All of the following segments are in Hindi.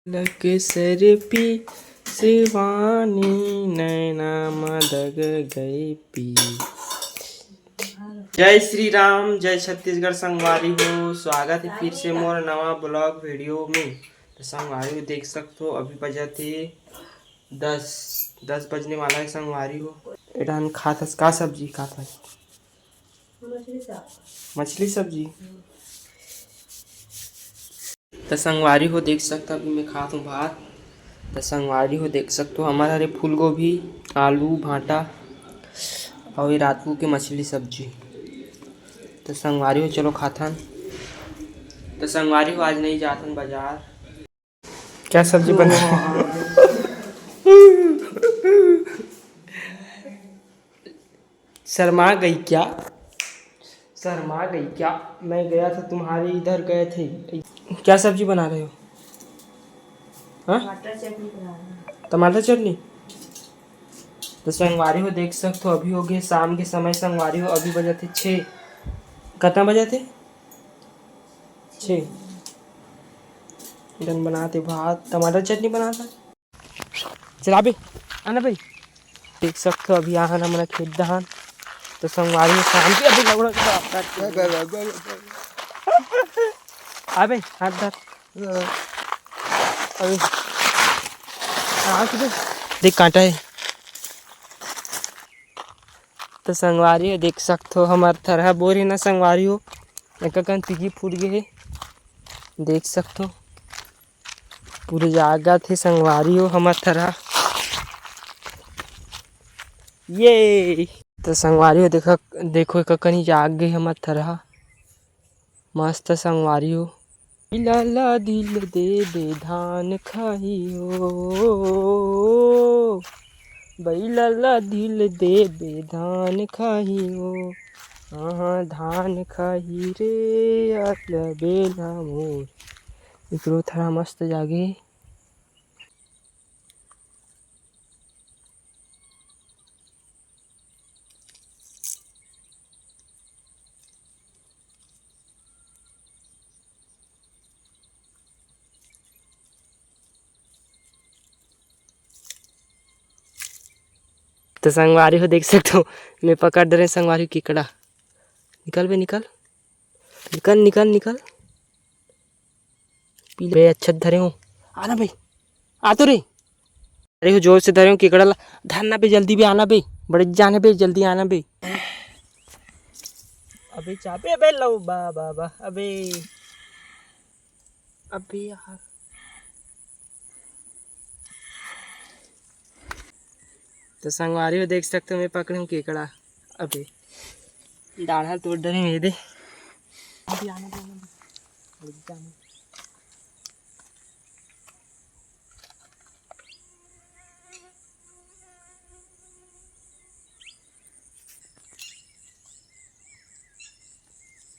लक सर पी शिवानी नैना मदग गई पी। जय श्री राम, जय छत्तीसगढ़ संगवारी हो। स्वागत है फिर से मोर नवा ब्लॉग वीडियो में। तो संगवारी हो देख सकते हो, अभी बजा थे 10 बजने वाला है। संगवारी हो एडान खाता का सब्जी खाता है, मछली सब्जी। तो संगवारी हो देख सकते हो, अभी मैं खाता हूँ भात। तो संगवारी हो देख सकते हो, हमारे हरे फूल गोभी, आलू, भाटा और ये रात को की मछली सब्जी। तो संगवारी हो चलो खाथन। तो संगवारी हो आज नहीं जाथन बाजार। क्या सब्जी बना? शर्मा गई क्या? शर्मा गई क्या? मैं गया था तुम्हारे इधर गए थे। क्या सब्जी बना रहे हो? हाँ, टमाटर चटनी बना रहे हैं। टमाटर चटनी। तो संगवारी हो देख सकते हो, अभी हो गए शाम के समय। संगवारी हो अभी बजे थे 6। कितना बजे थे? 6। डन बनाते भात, टमाटर चटनी बनाता। चला बे आना भाई। देख सकते हो अभी यहाँ ना मेरा खेत दहान। तो संगवारी हो शाम के अभी लगड़ा अबे हाथ धर अभी। हाँ देख कांटा है। तो संगवारी हो देख सकते हो, हमारे थरहा बोर है ना संगवारी हो, एक पिगी फूट गए। देख सकते हो पूरे जागा थे संगवारी हो हमारे थरहा। ये तो संगवारी हो देखो देखो ककनी जाग गई हमारे थरहा मस्त। संगवारी हो लाला दिल दे दे धान खाही हो, बैला दिल दे दे धान खाही हो। हाँ धान खाही रे बेला मोर। इकरो थोड़ा मस्त जागे। तो संगवारी हो देख सकते हो, मैं पकड़ दे रहे संगवारी हो केकड़ा। निकल बे निकल निकल निकल निकल। बे अच्छा धरे हो, आना बे। आ तो रे। अरे हो जोर से धरे हो केकड़ा ला। धरना बे जल्दी भी आना बे, बड़े जाने बे जल्दी आना बे। अबे चाबे बे लो बा बा बा अबे अबे यार। तो संगवारी हो देख सकते हो, मैं पकड़े हूँ केकड़ा। अबे दाढ़ा तोड़ डरे मेरे दे। अभी आना बे आना।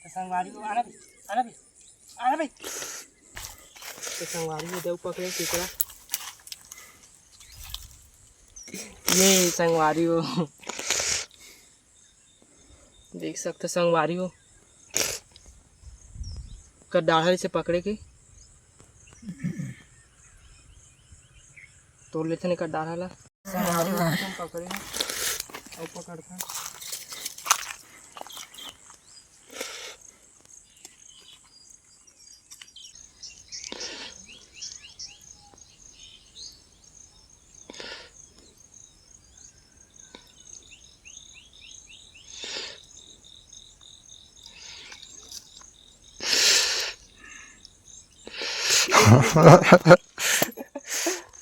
तो संगवारी को आना भी आना भी। तो संगवारी को देव पकड़े केकड़ा। ये संगवारी हो देख सकते संगवारी हो कर दाढ़ा से पकड़े के तोड़ लेते कर दाढ़ा ला। संगवारी हो पकड़े और पकड़ता।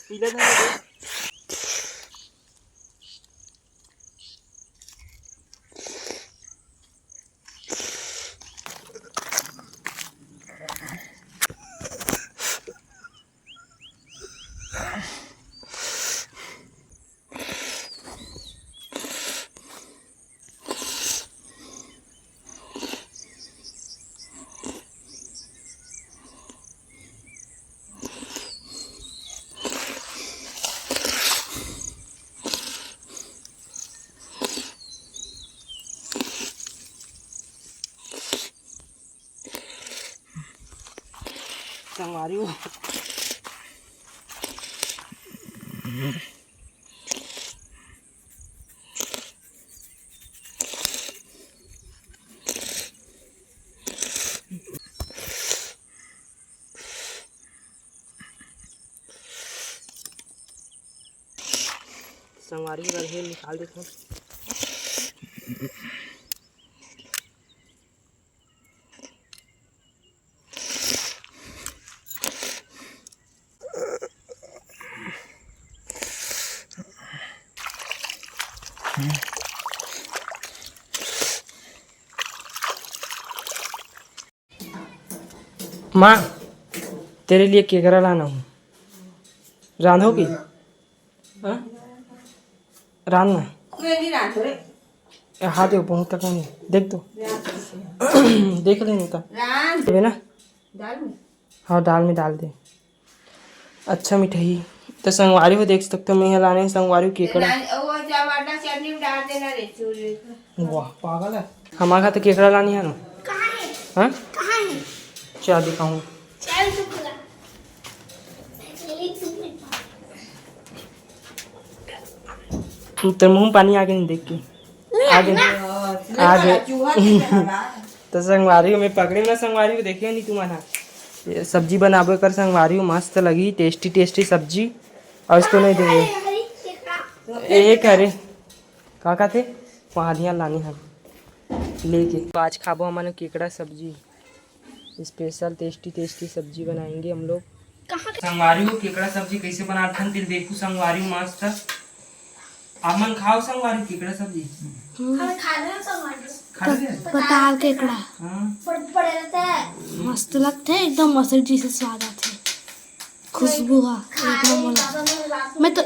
पीला था संगवारी हो संगवारी को रहे निकाल देता हूँ। माँ तेरे लिए केकड़ा लाना हूँ, रांधोगी? हाँ रांधना हाथ दे बहुत तक नहीं देख तो देख लेने का है ना। हाँ दाल में डाल दे। अच्छा मिठाई तो संगवारी को देख सकते हो। मैं यहाँ लाने संगवारी केकड़ा। वाह पागल है। हमारे यहाँ तो केकड़ा लानी है ना। हाँ क्या दिखाऊँ? तो मुँह पानी आगे नहीं देख के आगे आगे तो संगवारी को मैं पकड़े ना। संगवारी को देखे नहीं तुम्हारा सब्जी बनाबे कर। संगवारी को मस्त लगी, टेस्टी टेस्टी सब्जी। और इसको नहीं देंगे एक अरे काका थे वहाँ ध्यान लानी हम लेके। तो आज खाबो हमारे केकड़ा सब्जी, स्पेशल टेस्टी टेस्टी सब्जी बनाएंगे हम लोग। संगवारी को केकड़ा सब्जी कैसे बनाते हैं फिर देखो। संगवारी मस्त अमन खाओ संगवारी केकड़ा सब्जी। पताल केकड़ा मस्त लगते है एकदम मस्त जी से स्वाद आते है, खुशबू है एकदम। मैं तो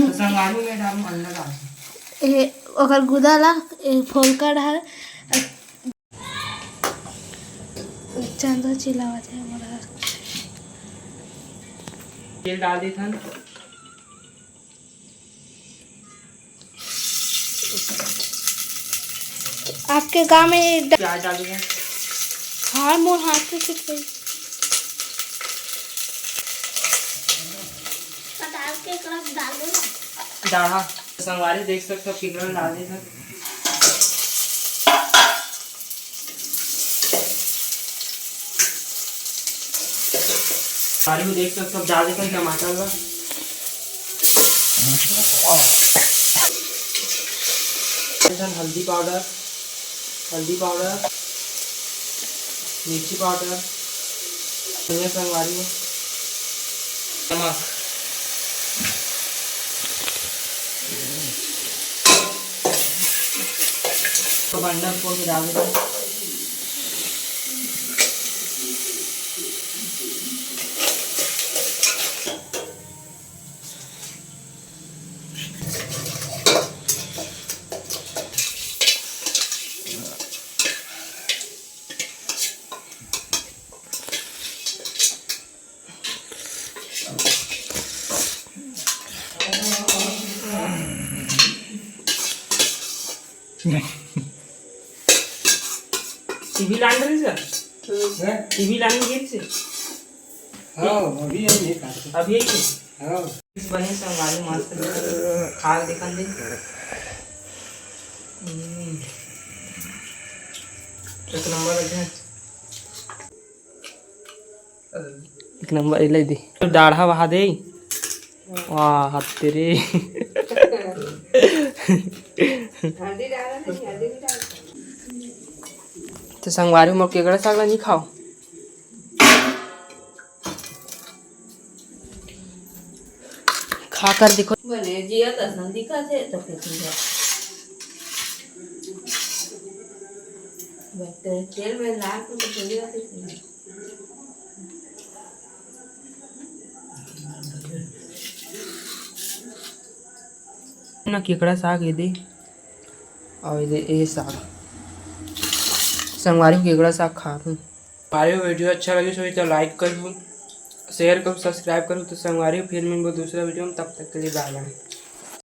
संगवारी में डालूं अलग आते अगर गुदा ला फोल कर है चंदा चिल्लावत है हमारा। तेल डाल देता हूं। आपके गांव में प्याज डाल दिया। हाँ मोर हाथ से सीख गई। पताल केकड़ा डाल दो ना। डाढ़ा संगवारी देख सकते हो केकड़ा डाल देता। संगवारी को देख सकते हो डाल देता टमाटर का। हल्दी पाउडर, हल्दी पाउडर, मिर्ची पाउडर, संगवारी में नमक, तो बंडल को भी डाल दें। टीवी लाइन रही सर टीवी लाइन गेट से। हाँ अभी यही है अभी यही है। हाँ इस बने संगवारी मस्त खा देखा दे। एक नंबर लगे एक नंबर ले दे। दाढ़ा बहा दे। वाह हाथ तेरे तो संगवारी में केकड़ा साग नहीं खाओ। खा कर देखो बने जिया तो दिखा थे तो फिर तेल में लाल को तो चली जाती थी। ना केकड़ा साग ये दे और ये साग संगवारी को केकड़ा साग खा दूँ। हमारे वीडियो अच्छा लगे तो लाइक करूँ, शेयर करूँ, सब्सक्राइब करूँ। तो संगवारी फिर मिलेंगे दूसरा वीडियो में, तब तक के लिए बाय बाय।